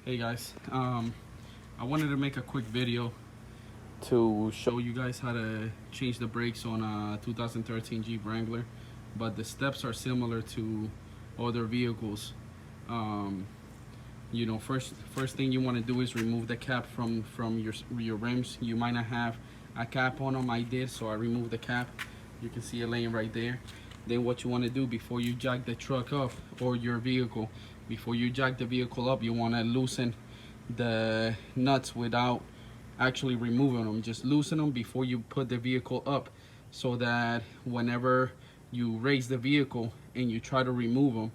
Hey guys, I wanted to make a quick video to show you guys how to change the brakes on a 2013 Jeep Wrangler, but the steps are similar to other vehicles. Um, first thing you want to do is remove the cap from your rims. You might not have a cap on them. I did, so I removed the cap. You can see it laying right there. Then what you want to do before you jack the truck up, or your vehicle, before you jack the vehicle up, you want to loosen the nuts without actually removing them. Just loosen them before you put the vehicle up, so that whenever you raise the vehicle and you try to remove them,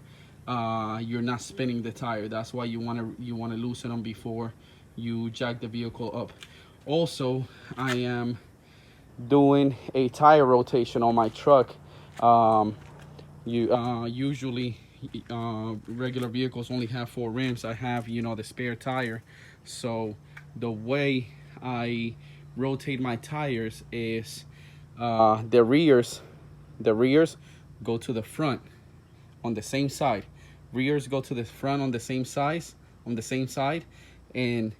you're not spinning the tire. That's why you want to loosen them before you jack the vehicle up. Also, I am doing a tire rotation on my truck. Usually regular vehicles only have 4 rims. I have, the spare tire. So the way I rotate my tires is the rears go to the front on the same side. Rears go to the front on the same side, and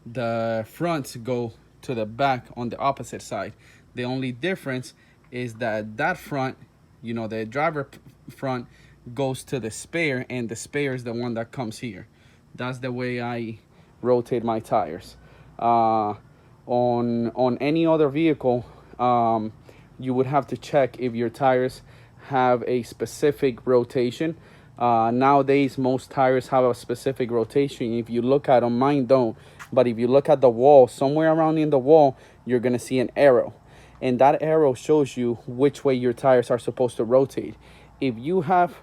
the fronts go to the back on the opposite side. The only difference is that front, the driver front, goes to the spare, and the spare is the one that comes here. That's the way I rotate my tires. On any other vehicle, you would have to check if your tires have a specific rotation. Nowadays, most tires have a specific rotation. If you look at them, mine don't. But if you look at the wall, somewhere around in the wall, you're gonna see an arrow. And that arrow shows you which way your tires are supposed to rotate. If you have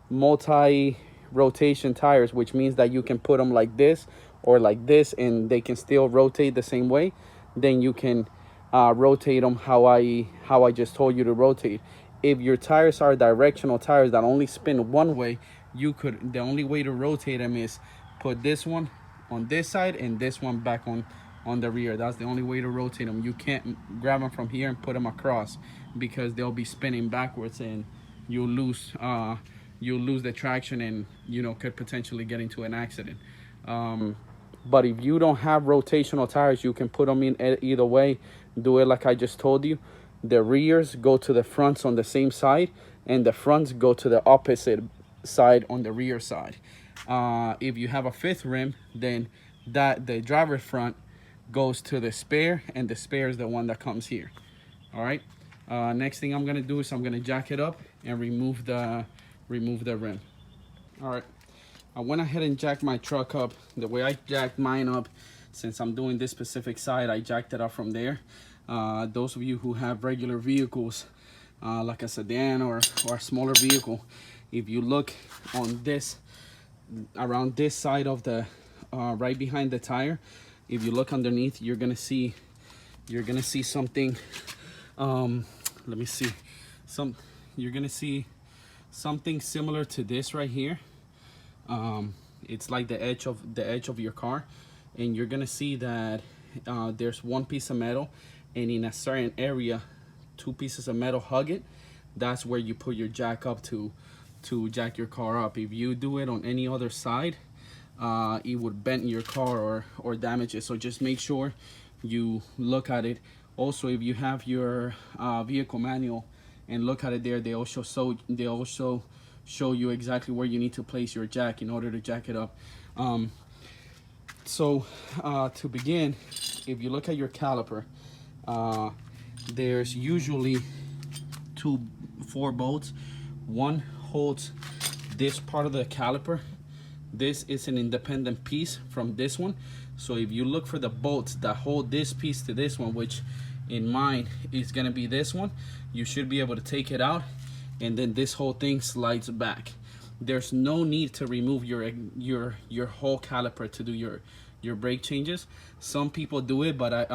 multi-rotation tires, which means that you can put them like this or like this, and they can still rotate the same way, then you can rotate them how I just told you to rotate. If your tires are directional tires that only spin one way, the only way to rotate them is put this one on this side and this one back on the rear. That's the only way to rotate them. You can't grab them from here and put them across, because they'll be spinning backwards, and you'll lose the traction, and could potentially get into an accident. But if you don't have rotational tires, you can put them in either way. Do it like I just told you. The rears go to the fronts on the same side, and the fronts go to the opposite side on the rear side. If you have a 5th rim, then the driver's front goes to the spare, and the spare is the one that comes here. All right. Next thing I'm gonna do is I'm gonna jack it up and remove the rim. All right. I went ahead and jacked my truck up. The way I jacked mine up, since I'm doing this specific side, I jacked it up from there. Those of you who have regular vehicles, like a sedan or a smaller vehicle, if you look on this, around this side of the, right behind the tire, if you look underneath, you're gonna see something. Let me see. You're gonna see something similar to this right here. It's like the edge of your car, and you're gonna see that there's one piece of metal, and in a certain area 2 pieces of metal hug it. That's where you put your jack up to jack your car up. If you do it on any other side, it would bend your car or damage it. So just make sure you look at it. Also, if you have your vehicle manual and look at it there, they also show you exactly where you need to place your jack in order to jack it up. To begin, if you look at your caliper, there's usually 4 bolts. One holds this part of the caliper. This is an independent piece from this one. So if you look for the bolts that hold this piece to this one, which in mine is gonna be this one, you should be able to take it out, and then this whole thing slides back. There's no need to remove your whole caliper to do your brake changes. Some people do it, but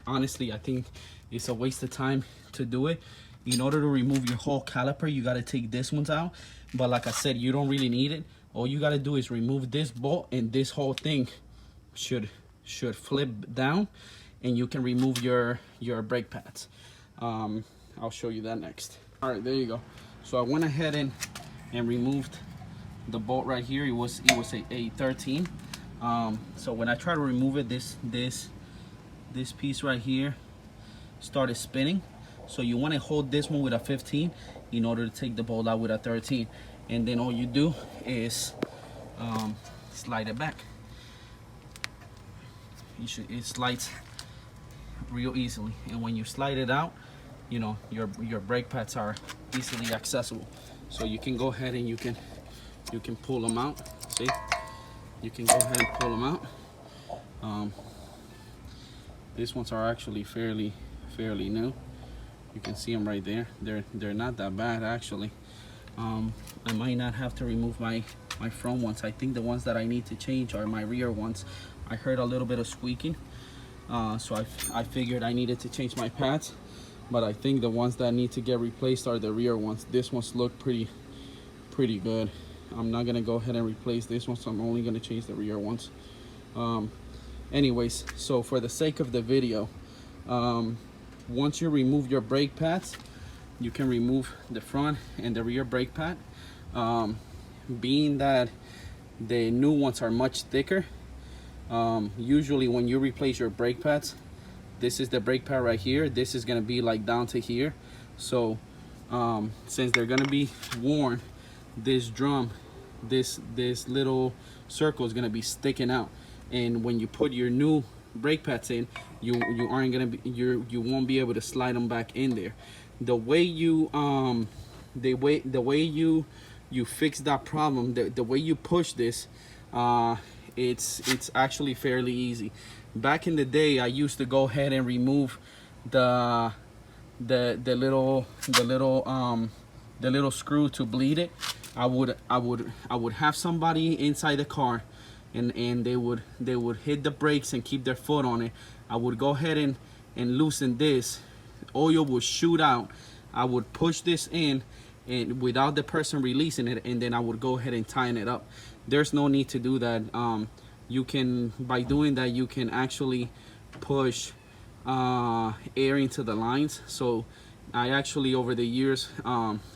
honestly, I think it's a waste of time to do it. In order to remove your whole caliper, you got to take this ones out, but like I said, you don't really need it. All you got to do is remove this bolt, and this whole thing should flip down, and you can remove your brake pads. I'll show you that next. All right, there you go. So I went ahead and removed the bolt right here. It was a 13. So when I try to remove it, this piece right here started spinning. So you want to hold this one with a 15 in order to take the bolt out with a 13, and then all you do is slide it back. It slides real easily, and when you slide it out, you know, your brake pads are easily accessible. So you can go ahead and you can pull them out. See, you can go ahead and pull them out. These ones are actually fairly new. You can see them right there. They're not that bad actually. I might not have to remove my front ones. I think the ones that I need to change are my rear ones. I heard a little bit of squeaking, so I figured I needed to change my pads. But I think the ones that need to get replaced are the rear ones. This ones look pretty good. I'm not gonna go ahead and replace this one, so I'm only gonna change the rear ones. Anyways, so for the sake of the video, once you remove your brake pads, you can remove the front and the rear brake pad. Being that the new ones are much thicker, usually when you replace your brake pads, this is the brake pad right here. This is gonna be like down to here. So since they're gonna be worn, this drum, this little circle is gonna be sticking out. And when you put your new brake pads in, you aren't gonna be, you won't be able to slide them back in there. The way you you fix that problem, the way you push this, it's actually fairly easy. Back in the day, I used to go ahead and remove the little screw to bleed it. I would have somebody inside the car, and they would hit the brakes and keep their foot on it. I would go ahead and loosen this. Oil would shoot out. I would push this in, and without the person releasing it, and then I would go ahead and tighten it up. There's no need to do that. You can, by doing that, you can actually push air into the lines. So I actually, over the years,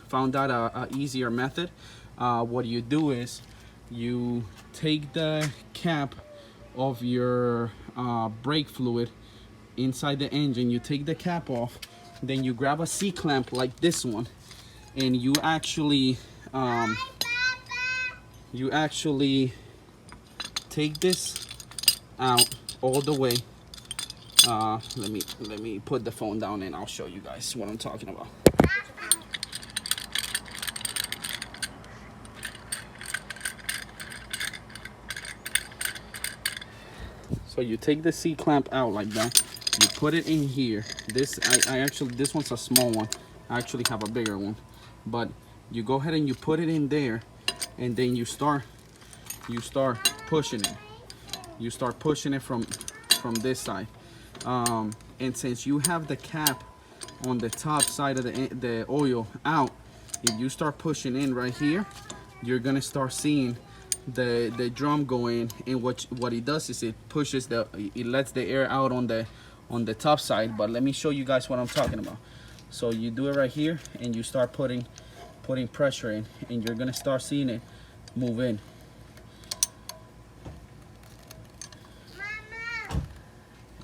found out a easier method. What you do is you take the cap of your brake fluid inside the engine, you take the cap off, then you grab a C-clamp like this one, and you actually take this out all the way. Let me put the phone down and I'll show you guys what I'm talking about. So you take the C-clamp out like that. You put it in here. This this one's a small one. I actually have a bigger one. But you go ahead and you put it in there, and then you start pushing it. You start pushing it from this side. And since you have the cap on the top side of the oil out, if you start pushing in right here, you're gonna start seeing the drum go in, and what it does is it lets the air out on the top side. But let me show you guys what I'm talking about. So you do it right here, and you start putting pressure in, and you're gonna start seeing it move in.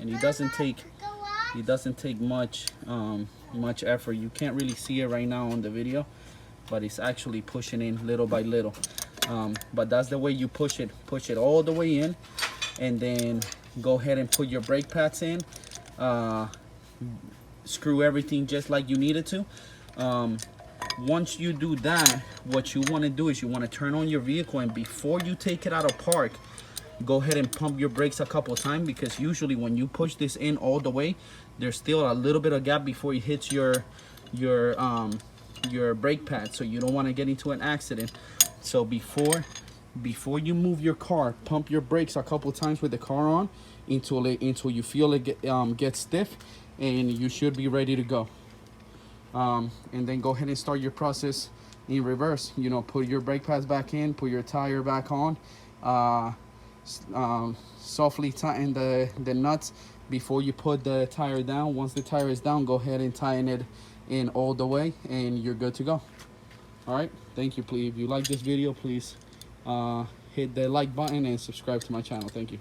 And it doesn't take much effort. You can't really see it right now on the video, but it's actually pushing in little by little. But that's the way you push it all the way in, and then go ahead and put your brake pads in. Screw everything just like you need it to. Once you do that, what you want to do is you want to turn on your vehicle, and before you take it out of park, go ahead and pump your brakes a couple of times, because usually when you push this in all the way, there's still a little bit of gap before it hits your brake pad, so you don't want to get into an accident. So before you move your car, pump your brakes a couple of times with the car on until you feel it get stiff, and you should be ready to go. And then go ahead and start your process in reverse. You know, put your brake pads back in, put your tire back on, softly tighten the nuts before you put the tire down. Once the tire is down, go ahead and tighten it in all the way, and you're good to go. All right, thank you. Please, if you like this video, please hit the like button and subscribe to my channel. Thank you.